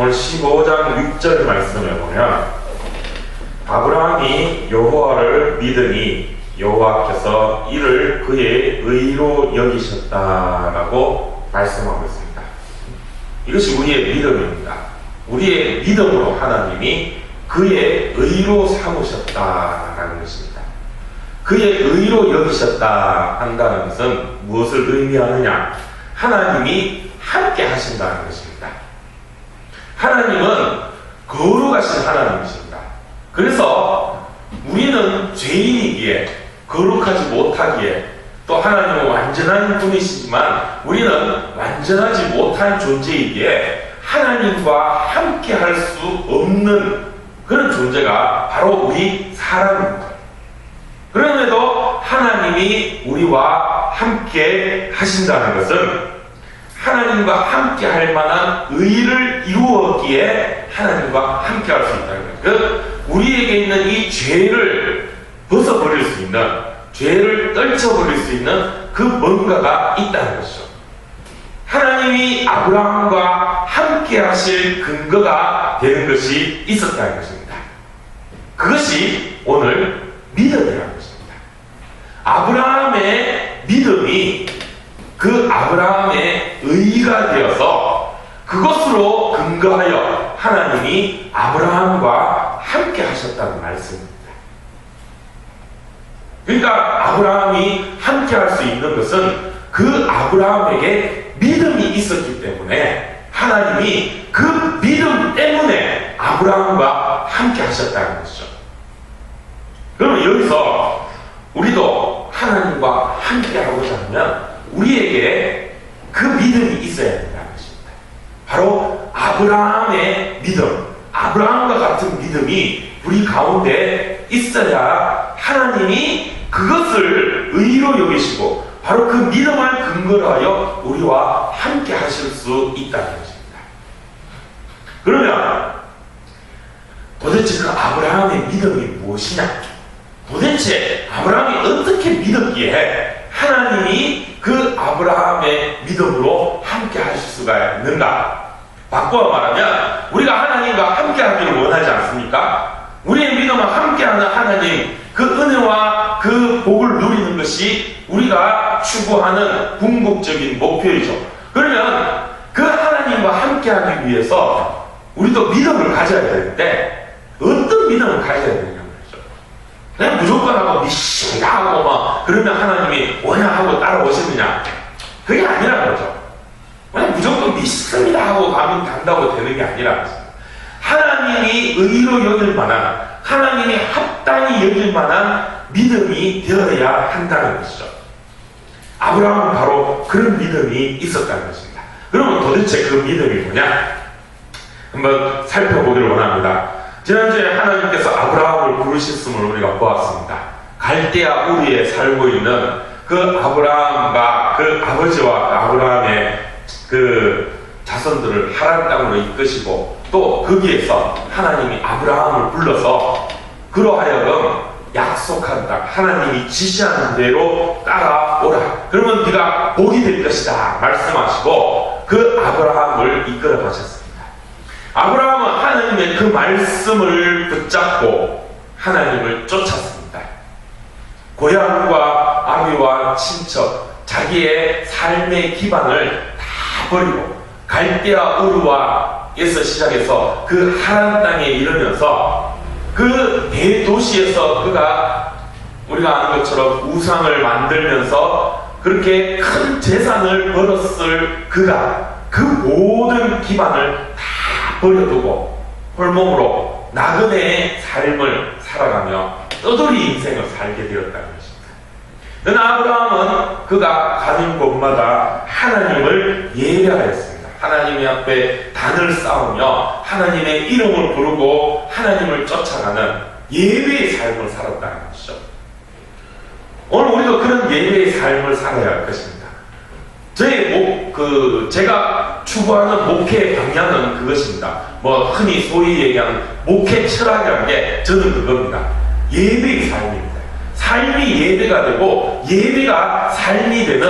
오늘 15장 6절 말씀에 보면 아브라함이 여호와를 믿으니 여호와께서 이를 그의 의로 여기셨다라고 말씀하고 있습니다. 이것이 우리의 믿음입니다. 우리의 믿음으로 하나님이 그의 의로 삼으셨다라는 것입니다. 그의 의로 여기셨다 한다는 것은 무엇을 의미하느냐? 하나님이 함께 하신다는 것입니다. 하나님은 거룩하신 하나님이십니다. 그래서 우리는 죄인이기에 거룩하지 못하기에 또 하나님은 완전한 분이시지만 우리는 완전하지 못한 존재이기에 하나님과 함께 할 수 없는 그런 존재가 바로 우리 사람입니다. 그럼에도 하나님이 우리와 함께 하신다는 것은 하나님과 함께 할 만한 의를 이루었기에 하나님과 함께 할 수 있다는 거예요. 우리에게 있는 이 죄를 벗어버릴 수 있는, 죄를 떨쳐버릴 수 있는 그 뭔가가 있다는 것이죠. 하나님이 아브라함과 함께 하실 근거가 되는 것이 있었다는 것입니다. 그것이 오늘 믿음이라는 것입니다. 아브라함의 믿음이 그 아브라함의 의가 되어서 그것으로 근거하여 하나님이 아브라함과 함께 하셨다는 말씀입니다. 그러니까 아브라함이 함께 할 수 있는 것은 그 아브라함에게 믿음이 있었기 때문에 하나님이 그 믿음 때문에 아브라함과 함께 하셨다는 것이죠. 그러면 여기서 우리도 하나님과 함께 하고자 하면 우리에게 그 믿음이 있어야 된다는 것입니다. 바로 아브라함의 믿음, 아브라함과 같은 믿음이 우리 가운데 있어야 하나님이 그것을 의로 여기시고 바로 그 믿음을 근거로 하여 우리와 함께 하실 수 있다는 것입니다. 그러면 도대체 그 아브라함의 믿음이 무엇이냐? 도대체 아브라함이 어떻게 믿었기에 하나님이 그 아브라함의 믿음으로 함께 하실 수가 있는가? 바꿔 말하면 우리가 하나님과 함께 하기를 원하지 않습니까? 우리의 믿음은 함께하는 하나님, 그 은혜와 그 복을 누리는 것이 우리가 추구하는 궁극적인 목표이죠. 그러면 그 하나님과 함께하기 위해서 우리도 믿음을 가져야 되는데 어떤 믿음을 가져야 되느냐 말이죠. 그냥 무조건 하고 믿습니다 하고 막 그러면 하나님이 뭐냐 하고 따라오시느냐, 그게 아니라는 거죠. 그냥 무조건 믿습니다 하고 가면 간다고 되는 게 아니라는 거죠. 하나님이 의로 여길 만한, 하나님이 합당히 여길 만한 믿음이 되어야 한다는 것이죠. 아브라함은 바로 그런 믿음이 있었다는 것입니다. 그러면 도대체 그 믿음이 뭐냐? 한번 살펴보기를 원합니다. 지난주에 하나님께서 아브라함을 부르셨음을 우리가 보았습니다. 갈대아 우리에 살고 있는 그 아브라함과 그 아버지와 아브라함의 그 자손들을 하란 땅으로 이끄시고 또 거기에서 하나님이 아브라함을 불러서 그러하여금 약속한 땅, 하나님이 지시하는 대로 따라오라. 그러면 네가 복이 될 것이다 말씀하시고 그 아브라함을 이끌어 가셨습니다. 아브라함은 하나님의 그 말씀을 붙잡고 하나님을 쫓았습니다. 고향과 아비와 친척, 자기의 삶의 기반을 다 버리고 갈대아 우르와에서 시작해서 그 하란 땅에 이르면서 그 대도시에서 그가 우리가 아는 것처럼 우상을 만들면서 그렇게 큰 재산을 벌었을 그가 그 모든 기반을 다 버려두고 홀몸으로 나그네의 삶을 살아가며 떠돌이 인생을 살게 되었다는 것입니다. 그러나 아브라함은 그가 가는 곳마다 하나님을 예배하였습니다. 하나님 앞에 단을 쌓으며 하나님의 이름을 부르고 하나님을 쫓아가는 예배의 삶을 살았다는 것이죠. 오늘 우리도 그런 예배의 삶을 살아야 할 것입니다. 제가 추구하는 목회 방향은 그것입니다. 흔히 소위 얘기하는 목회 철학이라는 게 저는 그겁니다. 예배의 삶입니다. 삶이 예배가 되고 예배가 삶이 되는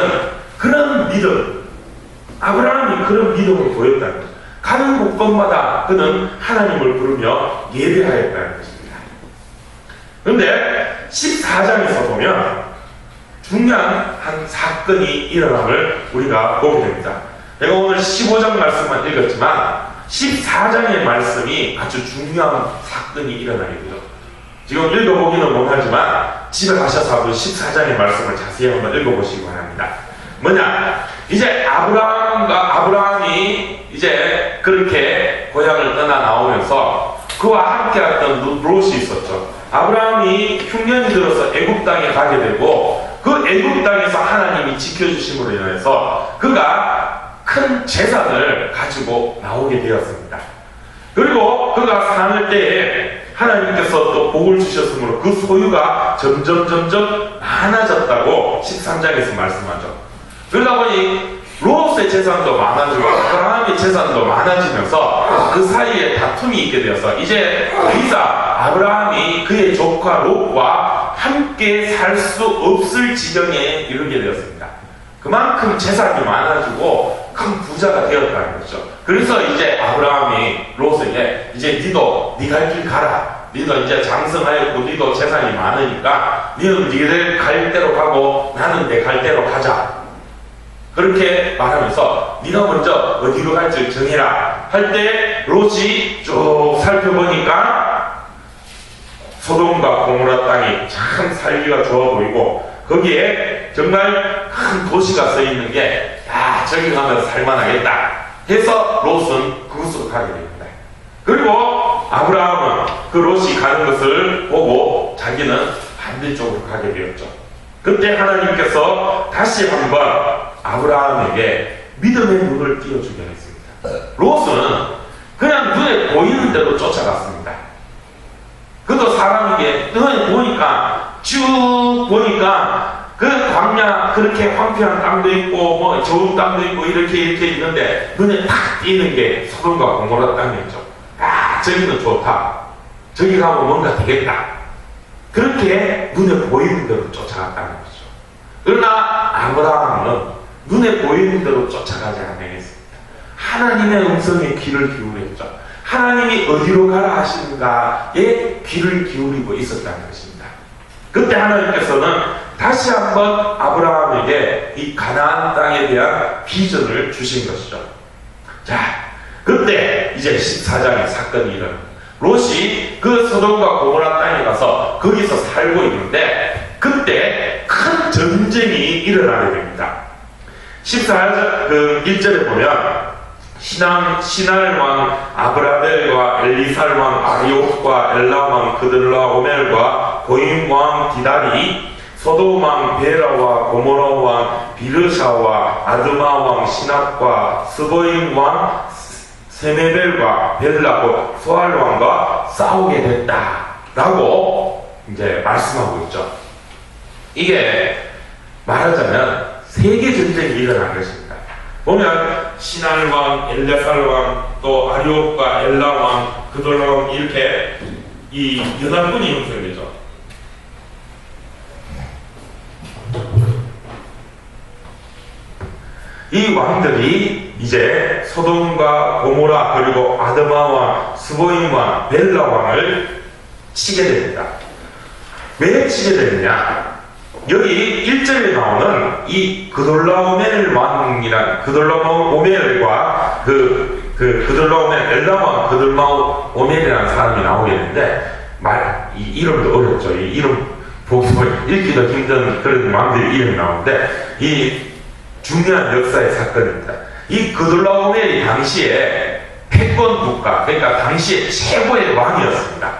그런 믿음, 아브라함이 그런 믿음을 보였다는 거죠. 가는 곳곳마다 그는 하나님을 부르며 예배하였다는 것입니다. 그런데 14장에서 보면 중요한 한 사건이 일어남을 우리가 보게 됩니다. 내가 오늘 15장 말씀만 읽었지만 14장의 말씀이 아주 중요한 사건이 일어나게 되죠. 지금 읽어보기는 못하지만 집에 가셔서 한번 14장의 말씀을 자세히 한번 읽어보시기 바랍니다. 뭐냐? 이제 아브라함이 이제 그렇게 고향을 떠나 나오면서 그와 함께 했던 롯이 있었죠. 아브라함이 흉년이 들어서 애굽 땅에 가게 되고 그 애굽 땅에서 하나님이 지켜주심으로 인해서 그가 큰 재산을 가지고 나오게 되었습니다. 그리고 그가 사는 때에 하나님께서 또 복을 주셨으므로 그 소유가 점점 많아졌다고 13장에서 말씀하죠. 그러다 보니 롯의 재산도 많아지고 아브라함의 재산도 많아지면서 그 사이에 다툼이 있게 되어서 이제 더 이상 아브라함이 그의 조카 롯과 함께 살 수 없을 지경에 이르게 되었습니다. 그만큼 재산이 많아지고 큰 부자가 되었다는 거죠. 그래서 이제 아브라함이 롯에게 이제 니도 네 갈 길 가라. 니도 이제 장성하였고 니도 재산이 많으니까 니는 니들 갈 대로 가고 나는 내 갈 대로 가자. 그렇게 말하면서 네가 먼저 어디로 갈지 정해라 할 때 롯이 쭉 살펴보니까 소돔과 고모라 땅이 참 살기가 좋아 보이고 거기에 정말 큰 도시가 서 있는 게 저기 가면 살만하겠다 해서 롯은 그곳으로 가게 됩니다. 그리고 아브라함은 그 롯이 가는 것을 보고 자기는 반대쪽으로 가게 되었죠. 그때 하나님께서 다시 한번 아브라함에게 믿음의 눈을 띄워주게 했습니다. 롯은 그냥 눈에 보이는 대로 쫓아갔습니다. 그도 사람에게 눈에 보니까 쭉 보니까 그 광야 그렇게 황폐한 땅도 있고 뭐 좋은 땅도 있고 이렇게 있는데 눈에 탁 띄는 게 소돔과 고모라 땅이었죠. 저기는 좋다. 저기 가면 뭔가 되겠다. 그렇게 눈에 보이는 대로 쫓아갔다는 거죠. 그러나 아브라함은 눈에 보이는 대로 쫓아가지 않았습니다. 하나님의 음성에 귀를 기울였죠. 하나님이 어디로 가라 하시는가에 귀를 기울이고 있었다는 것입니다. 그때 하나님께서는 다시 한번 아브라함에게 이 가나안 땅에 대한 비전을 주신 것이죠. 자, 그때 이제 14장의 사건이 일어납니다. 롯이 그 소돔과 고모라 땅에 가서 거기서 살고 있는데 그때 큰 전쟁이 일어나게 됩니다. 14장 1절에 보면 시날 왕 아브라벨과 엘리살 왕 아리옥과 엘람 왕 그들라오멜과 고임 왕 디달이 소돔 왕 베라와 고모라 왕 비르샤와 아드마 왕 시납과 스보임 왕 세메벨과 벨라고 소알 왕과 싸우게 됐다라고 이제 말씀하고 있죠. 이게 말하자면 세계 전쟁이 일어난 것입니다. 보면 시날 왕, 엘레살 왕, 또 아리옥과 엘라 왕, 그돌라 왕 이렇게 이 연합군이 형성되죠. 이 왕들이 이제 소돔과 고모라 그리고 아드마 왕, 스보임 왕, 벨라 왕을 치게 됩니다. 왜 치게 되느냐? 여기 1절에 나오는 이 그돌라오멜 왕이란 그돌라오멜과 그돌라오멜 엘라 왕 그돌라오멜이라는 사람이 나오게 되는데 이 이름도 어렵죠. 이 이름 보기도 읽기도 힘든 그런 왕들의 이름이 나오는데 이 중요한 역사의 사건입니다. 이 그돌라오멜이 당시에 패권 국가, 그러니까 당시에 최고의 왕이었습니다.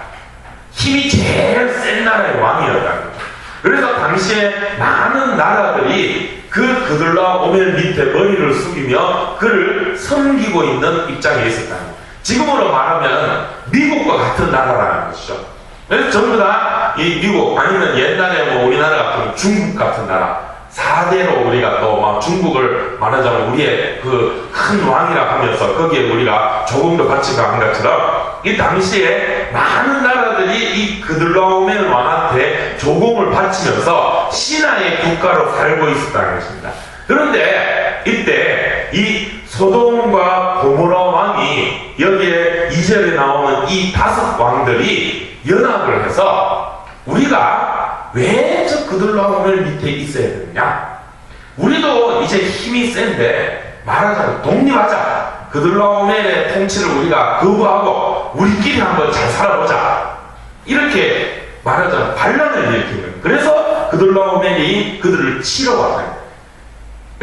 힘이 제일 센 나라의 왕이었다는 거죠. 그래서 당시에 많은 나라들이 그 그돌라오멜 밑에 머리를 숙이며 그를 섬기고 있는 입장에 있었다는 거예요. 지금으로 말하면 미국과 같은 나라라는 것이죠. 그래서 전부 다 이 미국 아니면 옛날에 뭐 우리나라 같은 중국 같은 나라 4대로 우리가 또 막 중국을 말하자면 우리의 그 큰 왕이라 하면서 거기에 우리가 조금도 가치가 안 것처럼 이 당시에 많은 나라들이 이 그돌라오멜 왕한테 조공을 바치면서 신하의 국가로 살고 있었다는 것입니다. 그런데 이때 이 소돔과 고모라 왕이 왕이 여기에 2절에 나오는 이 5 왕들이 연합을 해서 우리가 왜 저 그들라오멜 밑에 있어야 되느냐? 우리도 이제 힘이 센데 말하자면 독립하자. 그들라오멜의 통치를 우리가 거부하고 우리끼리 한번 잘 살아보자. 이렇게 말하자면 반란을 일으키는. 그래서 그들라오멜이 그들을 치러 왔어요.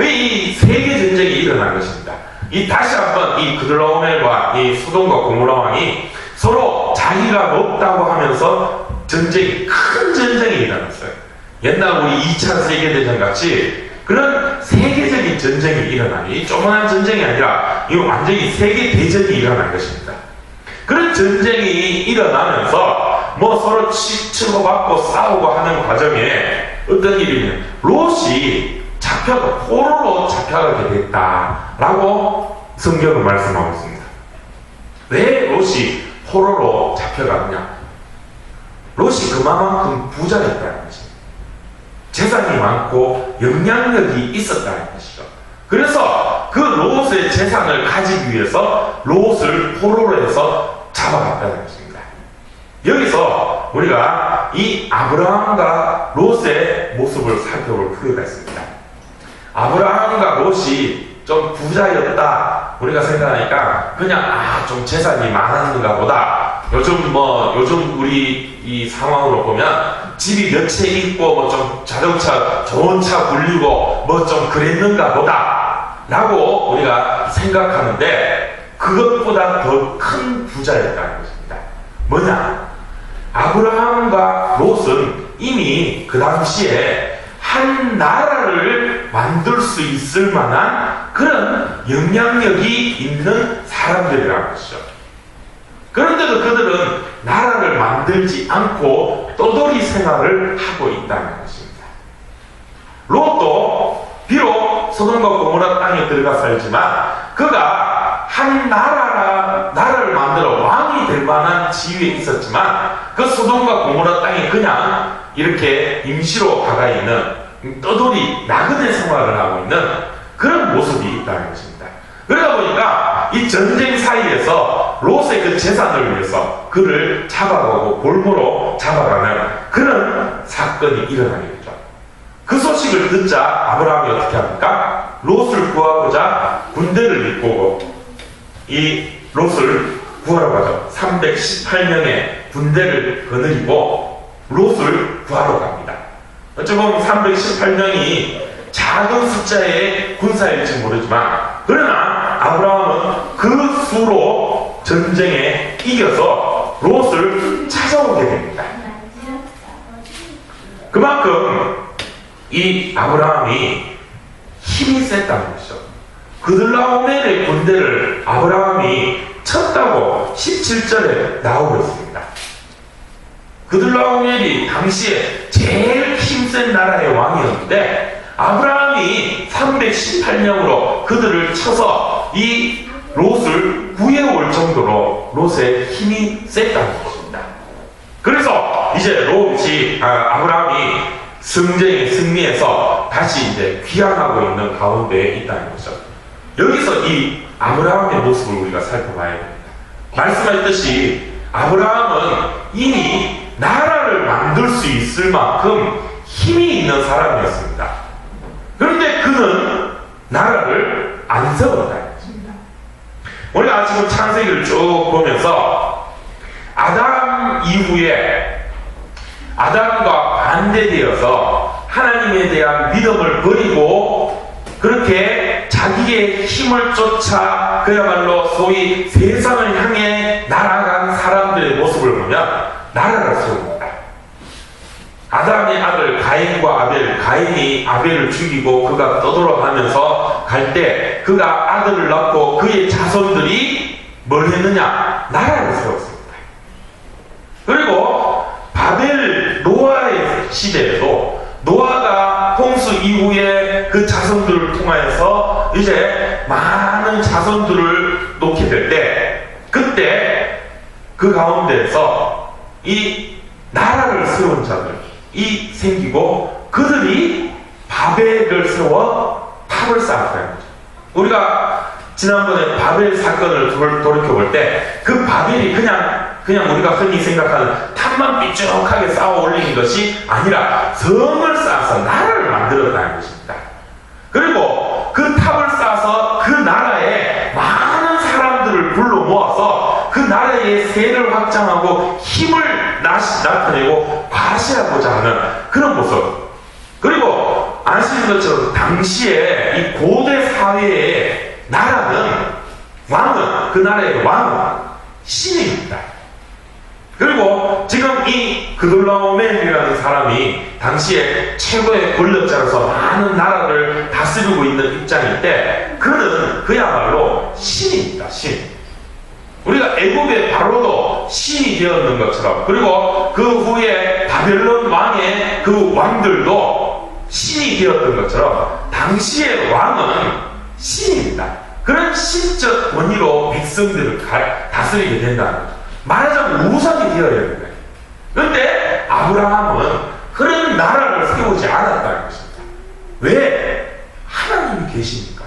이 세계 전쟁이 일어난 것입니다. 이 다시 한번 이 그들라오멜과 이 소돔과 고모라 왕이 서로 자기가 높다고 하면서 전쟁이 큰 전쟁이 일어났어요. 옛날 우리 2차 세계대전 같이 그런 세계적인 전쟁이 일어나니 조그마한 전쟁이 아니라 이거 완전히 세계대전이 일어난 것입니다. 그런 전쟁이 일어나면서 뭐 서로 치고받고 싸우고 하는 과정에 어떤 일이냐면 롯이 포로로 잡혀가게 됐다라고 성경은 말씀하고 있습니다. 왜 롯이 포로로 잡혀갔냐? 롯이 그만큼 부자였다는 것입니다. 재산이 많고 영향력이 있었다는 것이죠. 그래서 그 롯의 재산을 가지기 위해서 롯을 포로로 해서 잡아갔다는 것입니다. 여기서 우리가 이 아브라함과 롯의 모습을 살펴볼 필요가 있습니다. 아브라함과 롯이 좀 부자였다 우리가 생각하니까 그냥 좀 재산이 많았는가 보다. 요즘 우리 이 상황으로 보면 집이 몇 채 있고 뭐 좀 자동차 좋은 차 굴리고 뭐 좀 그랬는가 보다 라고 우리가 생각하는데 그것보다 더 큰 부자였다는 것입니다. 뭐냐? 아브라함과 롯은 이미 그 당시에 한 나라를 만들 수 있을 만한 그런 영향력이 있는 사람들이라는 것이죠. 그런데도 그들은 나라를 만들지 않고 떠돌이 생활을 하고 있다는 것입니다. 롯도 비록 소돔과 고모라 땅에 들어가 살지만 그가 한 나라를 만들어 왕이 될 만한 지위에 있었지만 그 소돔과 고모라 땅에 그냥 이렇게 임시로 가가 있는 떠돌이 나그네 생활을 하고 있는 그런 모습이 있다는 것입니다. 그러다 보니까 이 전쟁 사이에서 롯의 그 재산을 위해서 그를 잡아가고 골모로 잡아가는 그런 사건이 일어나게 되죠. 그 소식을 듣자 아브라함이 어떻게 합니까? 롯을 구하고자 군대를 이끌고 이 롯을 구하러 가죠. 318명의 군대를 거느리고 롯을 구하러 갑니다. 어찌 보면 318명이 작은 숫자의 군사일지 모르지만 그러나 아브라함은 그 수로 전쟁에 이겨서 롯을 찾아오게 됩니다. 그만큼 이 아브라함이 힘이 셌다는 것이죠. 그들라오멜의 군대를 아브라함이 쳤다고 17절에 나오고 있습니다. 그들라오멜이 당시에 제일 힘센 나라의 왕이었는데 아브라함이 318명으로 그들을 쳐서 이 롯을 구해올 정도로 롯의 힘이 셌다는 것입니다. 그래서 이제 아브라함이 승쟁에 승리해서 다시 이제 귀환하고 있는 가운데에 있다는 거죠. 여기서 이 아브라함의 모습을 우리가 살펴봐야 됩니다. 말씀하셨듯이 아브라함은 이미 나라를 만들 수 있을 만큼 힘이 있는 사람이었습니다. 그런데 그는 나라를 안 세웠다는 것입니다. 우리가 지금 창세기를 쭉 보면서 아담 이후에 아담과 반대되어서 하나님에 대한 믿음을 버리고 그렇게 자기의 힘을 쫓아 그야말로 소위 세상을 향해 날아간 사람들의 모습을 보면 나라를 세웁니다. 아담의 아들 가인과 아벨, 가인이 아벨을 죽이고 그가 떠돌아가면서 갈 때 그가 아들을 낳고 그의 자손들이 뭘 했느냐? 나라를 세웠습니다. 그리고 바벨 노아의 시대에도 노아가 홍수 이후에 그 자손들을 통하여서 이제 많은 자손들을 놓게 될 때 그때 그 가운데에서 이 나라를 세운 자들이 생기고 그들이 바벨을 세워 탑을 쌓았다는 거죠. 우리가 지난번에 바벨 사건을 돌이켜볼 때 그 바벨이 그냥 우리가 흔히 생각하는 탑만 삐쭉하게 쌓아 올리는 것이 아니라 성을 쌓아서 나라를 만들었다는 것입니다. 그리고 그 탑을 쌓아서 그 나라에 많은 사람들을 불러 모아서 그 나라의 세를 확장하고 힘을 나타내고 과시하고자 하는 그런 모습. 그리고 아시는 것처럼 당시에 이 고대 사회의 나라는 그 나라의 왕은 신입니다. 그리고 지금 이 그돌라오멜이라는 사람이 당시에 최고의 권력자로서 많은 나라를 다스리고 있는 입장일 때 그는 그야말로 신입니다. 신. 우리가 애굽의 바로도 신이 되었는 것처럼, 그리고 그 후에 바벨론 왕의 그 왕들도 신이 되었던 것처럼 당시의 왕은 신입니다. 그런 신적 권위로 백성들을 다스리게 된다는 거죠. 말하자면 우상이 되어야 되는 거예요. 그런데 아브라함은 그런 나라를 세우지 않았다는 것입니다. 왜? 하나님이 계시니까.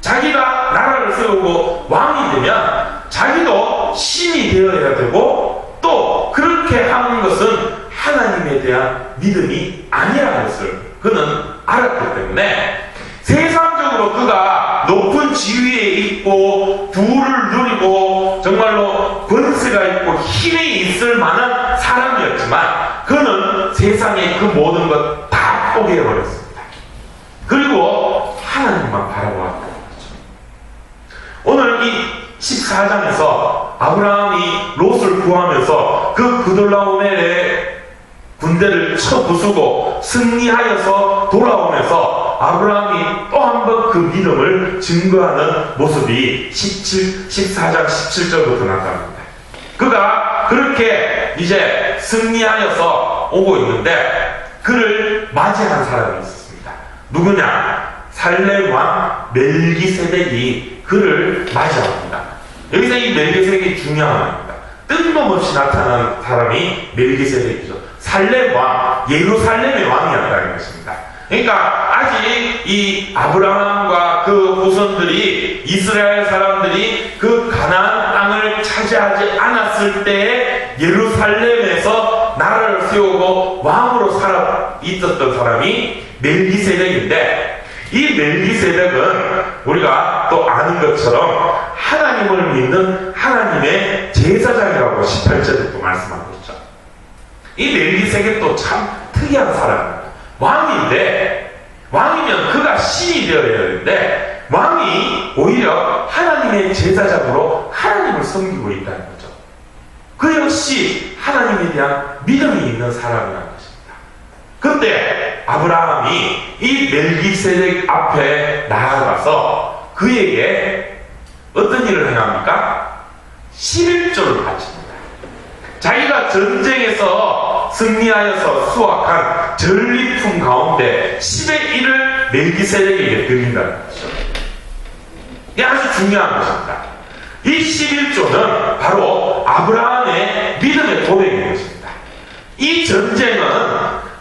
자기가 나라를 세우고 왕이 되면 자기도 신이 되어야 되고, 또 그렇게 하는 것은 하나님에 대한 믿음이 아니라는 것을 그는 알았기 때문에 세상적으로 그가 높은 지위에 있고 부를 누리고 정말로 권세가 있고 힘이 있을 만한 사람이었지만 그는 세상의 그 모든 것 다 포기해버렸습니다. 그리고 하나님만 바라보았던 거죠. 오늘 이 14장에서 아브라함이 롯을 구하면서 그 그돌라오멜의 군대를 쳐부수고 승리하여서 돌아오면서 아브라함이 또 한 번 그 믿음을 증거하는 모습이 14장 17절부터 나타납니다. 그가 그렇게 이제 승리하여서 오고 있는데 그를 맞이한 사람이 있었습니다. 누구냐? 살렘 왕 멜기세덱이 그를 맞이합니다. 여기서 이 멜기세덱이 중요한 말입니다. 뜬금없이 나타나는 사람이 멜기세덱이죠. 살렘 왕, 예루살렘의 왕이었다는 것입니다. 그러니까 아직 이 아브라함과 그 후손들이, 이스라엘 사람들이 그 가나안 땅을 차지하지 않았을 때에 예루살렘에서 나라를 세우고 왕으로 있었던 사람이 멜기세덱인데, 이 멜기세덱은 우리가 또 아는 것처럼 하나님을 믿는 하나님의 제사장이라고 18절에 또 말씀하고 있죠. 이 멜기세덱도 참 특이한 사람입니다. 왕이면 그가 신이 되어야 되는데 왕이 오히려 하나님의 제사장으로 하나님을 섬기고 있다는 거죠. 그 역시 하나님에 대한 믿음이 있는 사람이라는 것입니다. 그런데 아브라함이 이 멜기세덱 앞에 나아가서 그에게 어떤 일을 행합니까? 11조를 바칩니다. 자기가 전쟁에서 승리하여서 수확한 전리품 가운데 10의 1을 멜기세덱에게 드린다는 것이죠. 이게 아주 중요한 것입니다. 이 11조는 바로 아브라함의 믿음의 고백인 것입니다. 이 전쟁은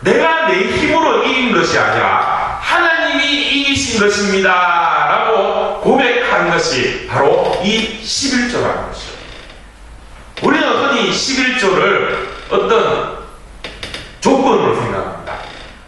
내가 내 힘으로 이긴 것이 아니라 하나님이 이기신 것입니다 라고 고백한 것이 바로 이 11조라는 것이죠. 우리는 흔히 11조를 어떤 조건으로 생각합니다.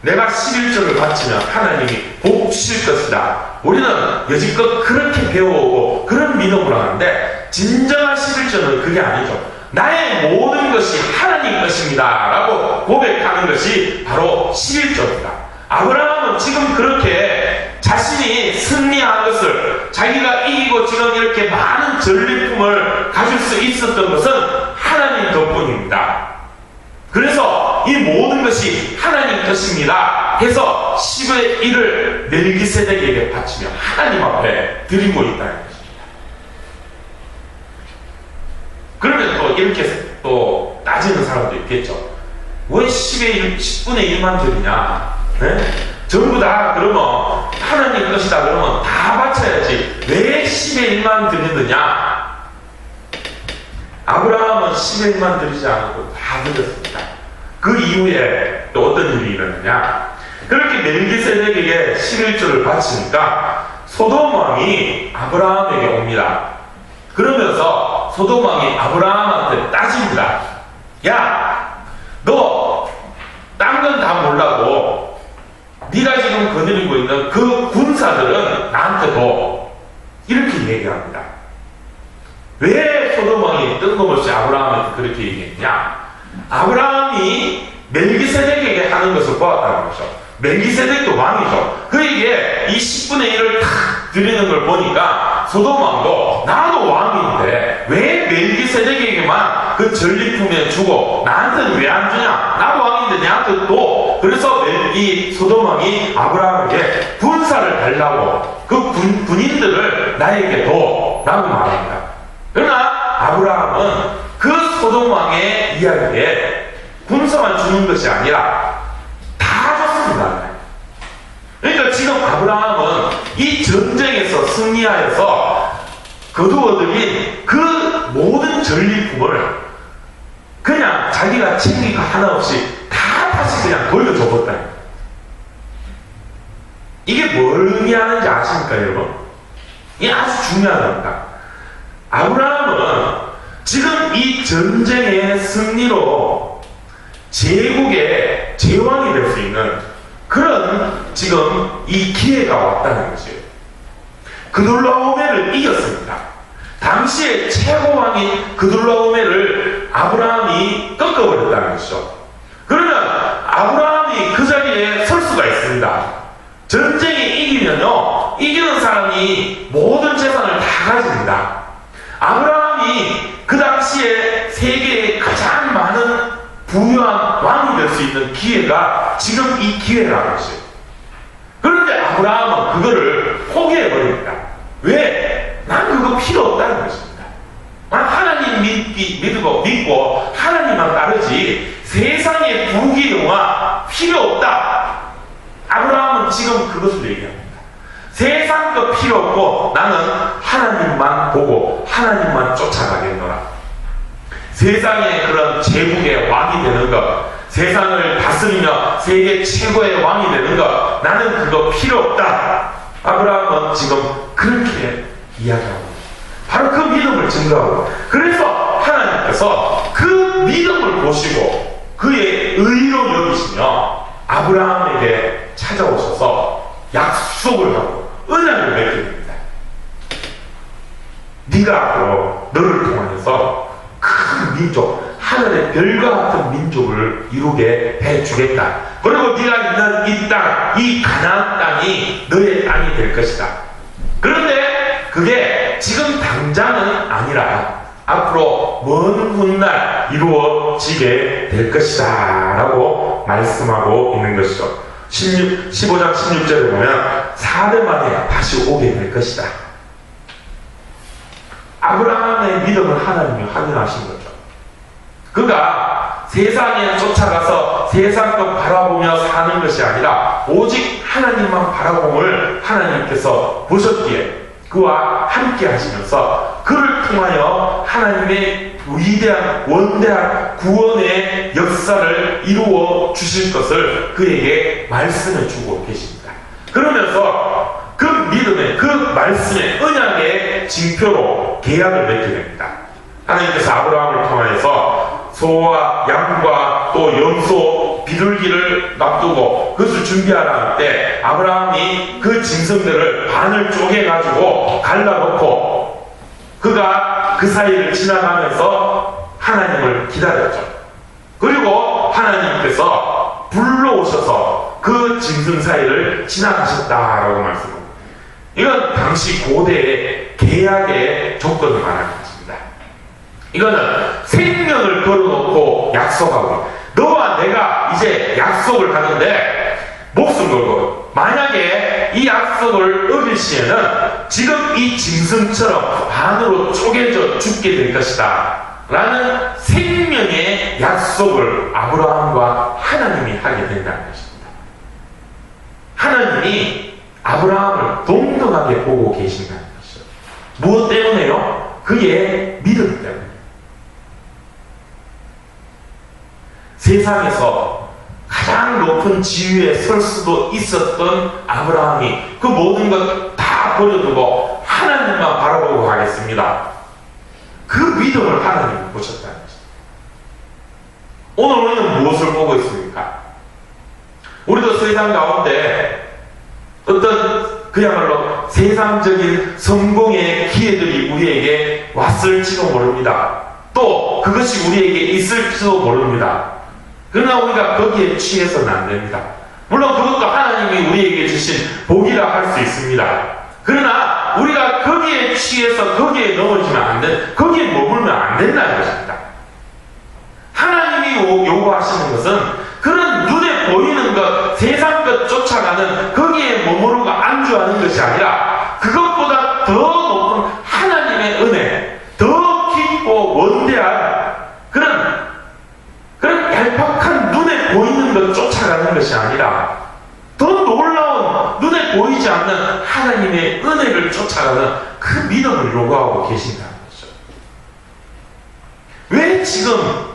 내가 11조를 바치면 하나님이 복 주실 것이다. 우리는 여지껏 그렇게 배워오고 그런 믿음으로 하는데 진정한 11조는 그게 아니죠. 나의 모든 것이 하나님 것입니다 라고 고백하는 것이 바로 11조입니다. 아브라함은 지금 그렇게 자신이 승리한 것을, 자기가 이기고 지금 이렇게 많은 전리품을 가질 수 있었던 것은 하나님 덕분입니다. 그래서 이 모든 것이 하나님 것입니다 해서 10의 1을 멜기세덱에게 바치며 하나님 앞에 드리고 있다는 것입니다. 그러면 또 이렇게 또 따지는 사람도 있겠죠. 왜 10의 1, 10분의 1만 드리냐? 네? 전부 다 그러면 하나님 것이다 그러면 다 바쳐야지 왜 10의 1만 드리느냐? 아브라함은 10의 1만 드리지 않고 다 드렸습니다. 그 이후에 또 어떤 일이 일어나냐? 그렇게 멜기세덱에게 11조를 바치니까 소돔 왕이 아브라함에게 옵니다. 그러면서 소돔 왕이 아브라함한테 따집니다. 야, 너 딴 건 다 몰라도 네가 지금 거느리고 있는 그 군사들은 나한테 줘. 이렇게 얘기합니다. 왜 소돔 왕이 뜬금없이 아브라함한테 그렇게 얘기했냐? 아브라함이 멜기세덱에게 하는 것을 보았다는 거죠. 멜기세덱도 왕이죠. 그에게 이 10분의 1을 탁 드리는 걸 보니까 소돔 왕도 나도 왕인데 왜 멜기세덱에게만 그 전리품에 주고 나한테는 왜 안 주냐? 나도 왕인데 내한테 또. 그래서 이 소돔 왕이 아브라함에게 군사를 달라고 그 군인들을 나에게 줘 라고 말합니다. 그러나 아브라함은 그 소돔 왕의 이야기에 군사만 주는 것이 아니라 다 줬습니다. 그러니까 지금 아브라함은 이 전쟁에서 승리하여서 거두어들인 그 모든 전리품을 그냥 자기가 챙긴 거 하나 없이 다시 그냥 돌려줘버렸다. 이게 뭘 의미하는지 아십니까, 여러분? 이게 아주 중요한 겁니다. 아브라함은 지금 이 전쟁의 승리로 제국의 제왕이 될 수 있는 그런 지금 이 기회가 왔다는 것이에요. 그돌라오메를 이겼습니다. 당시의 최고왕인 그돌라오메를 아브라함이 꺾어버렸다는 것이죠. 그러면 아브라함이 그 자리에 설 수가 있습니다. 전쟁에 이기면요, 이기는 사람이 모든 재산을 다 가집니다. 아브라함이 그 당시에 세계에 가장 많은 부유한 왕이 될 수 있는 기회가 지금 이 기회라는 것이에요. 그런데 아브라함은 그거를 포기해버립니다. 왜? 난 그거 필요 없다는 것입니다. 난 하나님 믿고 하나님만 따르지 세상의 부귀영화 필요 없다. 아브라함은 지금 그것을 얘기합니다. 세상 거 필요 없고 나는 하나님만 보고 하나님만 쫓아가겠노라. 세상의 그런 제국의 왕이 되는 것, 세상을 다스리며 세계 최고의 왕이 되는 것, 나는 그거 필요 없다. 아브라함은 지금 그렇게 이야기하고 바로 그 믿음을 증거하고, 그래서 하나님께서 그 믿음을 보시고 그의 의로 여기시며 아브라함에게 찾아오셔서 약속을 하고 은혜를 맺게 됩니다. 네가 앞으로 너를 통하여서 큰 민족, 하늘의 별과 같은 민족을 이루게 해주겠다. 그리고 네가 있는 이 땅, 이 가나안 땅이 너의 땅이 될 것이다. 그런데 그게 지금 당장은 아니라 앞으로 먼 훗날 이루어지게 될 것이다 라고 말씀하고 있는 것이죠. 15장 16절에 보면 4대 만에 다시 오게 될 것이다. 아브라함의 믿음을 하나님이 확인하신 거죠. 그가 세상에 쫓아가서 세상 것 바라보며 사는 것이 아니라 오직 하나님만 바라봄을 하나님께서 보셨기에 그와 함께 하시면서 그를 통하여 하나님의 위대한 원대한 구원의 역사를 이루어 주실 것을 그에게 말씀해 주고 계십니다. 그러면서 그 믿음의 그 말씀의 언약의 징표로 계약을 맺게 됩니다. 하나님께서 아브라함을 통하여서 소와 양과 또 염소, 비둘기를 놔두고 그것을 준비하라 할 때 아브라함이 그 짐승들을 반을 쪼개가지고 갈라놓고 그가 그 사이를 지나가면서 하나님을 기다렸죠. 그리고 하나님께서 불러오셔서 그 짐승 사이를 지나가셨다라고 말씀합니다. 이건 당시 고대의 계약의 조건을 말하는 것입니다. 이거는 생명을 걸어놓고 약속하고, 너와 내가 이제 약속을 하는데 목숨 걸고, 만약에 이 약속을 어길 시에는 지금 이 짐승처럼 반으로 쪼개져 죽게 될 것이다 라는 생명의 약속을 아브라함과 하나님이 하게 된다는 것입니다. 하나님이 아브라함을 동등하게 보고 계신다는 것이죠. 무엇 때문에요? 그의 믿음 때문에. 세상에서 가장 가장 높은 지위에 설 수도 있었던 아브라함이 그 모든 것 다 버려두고 하나님만 바라보고 가겠습니다. 그 믿음을 하나님이 보셨다는 것입니다. 오늘 우리는 무엇을 보고 있습니까? 우리도 세상 가운데 어떤 그야말로 세상적인 성공의 기회들이 우리에게 왔을지도 모릅니다. 또 그것이 우리에게 있을지도 모릅니다. 그러나 우리가 거기에 취해서는 안 됩니다. 물론 그것도 하나님이 우리에게 주신 복이라 할 수 있습니다. 그러나 우리가 거기에 취해서 거기에 넘어지면 안 돼, 거기에 머물면 안 된다는 것입니다. 하나님이 요구하시는 것은 그런 눈에 보이는 것, 세상 것 쫓아가는 거기에 머무르고 안주하는 것이 아니라 그것보다 더 높은 하나님의 은혜, 더 깊고 원대한 그런 얄팍한 눈에 보이는 것 쫓아가는 것이 아니라 더 놀라운 눈에 보이지 않는 하나님의 은혜를 쫓아가는 그 믿음을 요구하고 계신다는 거죠. 왜 지금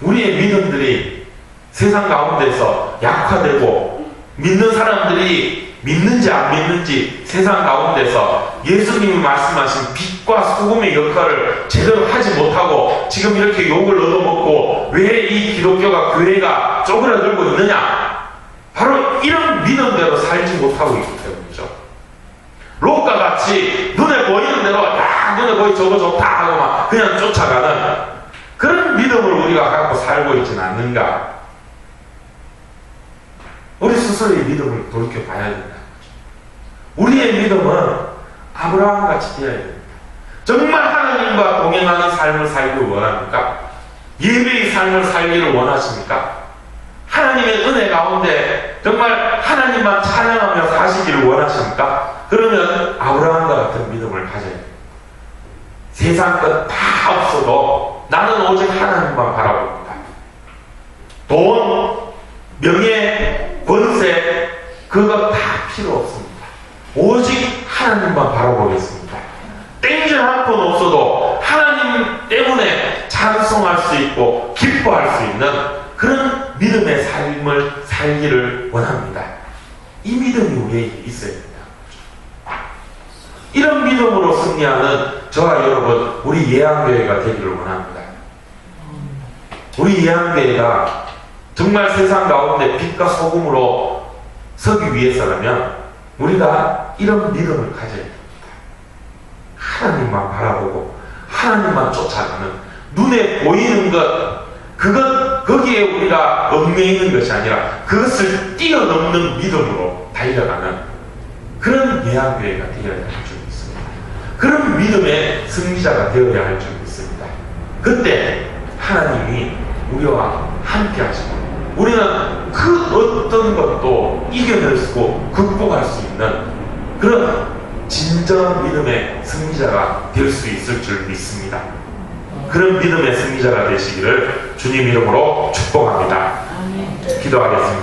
우리의 믿음들이 세상 가운데서 약화되고 믿는 사람들이 믿는지 안 믿는지 세상 가운데서 예수님이 말씀하신 빛과 소금의 역할을 제대로 하지 못하고 지금 이렇게 욕을 얻어먹고 왜 이 기독교가 교회가 쪼그라들고 있느냐? 바로 이런 믿음대로 살지 못하고 있기 때문이죠. 롯과 같이 눈에 보이는 대로 눈에 보이 저거 좋다 하고 막 그냥 쫓아가는 그런 믿음을 우리가 갖고 살고 있지는 않는가? 우리 스스로의 믿음을 돌이켜봐야 된다. 우리의 믿음은 아브라함같이 되어야 됩니다. 정말 하나님과 동행하는 삶을 살기를 원합니까? 예배의 삶을 살기를 원하십니까? 하나님의 은혜 가운데 정말 하나님만 찬양하며 사시기를 원하십니까? 그러면 아브라함과 같은 믿음을 가져야 됩니다. 세상 것 다 없어도 나는 오직 하나님만 바라봅니다. 돈, 명예, 권세 그것 다 필요 없습니다. 오직 하나님만 바라보겠습니다. 땡전 한 푼 없어도 하나님 때문에 찬송할 수 있고 기뻐할 수 있는 그런 믿음의 삶을 살기를 원합니다. 이 믿음이 우리에게 있어야 된다. 이런 믿음으로 승리하는 저와 여러분, 우리 예한교회가 되기를 원합니다. 우리 예한교회가 정말 세상 가운데 빛과 소금으로 서기 위해서라면 우리가 이런 믿음을 가져야 됩니다. 하나님만 바라보고 하나님만 쫓아가는 눈에 보이는 것, 거기에 우리가 얽매여 있는 것이 아니라 그것을 뛰어넘는 믿음으로 달려가는 그런 예한교회가 되어야 할 줄 믿습니다. 그런 믿음의 승리자가 되어야 할 줄 믿습니다. 그때 하나님이 우리와 함께 하시고 우리는 그 어떤 것도 이겨낼 수, 극복할 수 있는 그런 진정한 믿음의 승리자가 될 수 있을 줄 믿습니다. 그런 믿음의 승리자가 되시기를 주님 이름으로 축복합니다. 기도하겠습니다.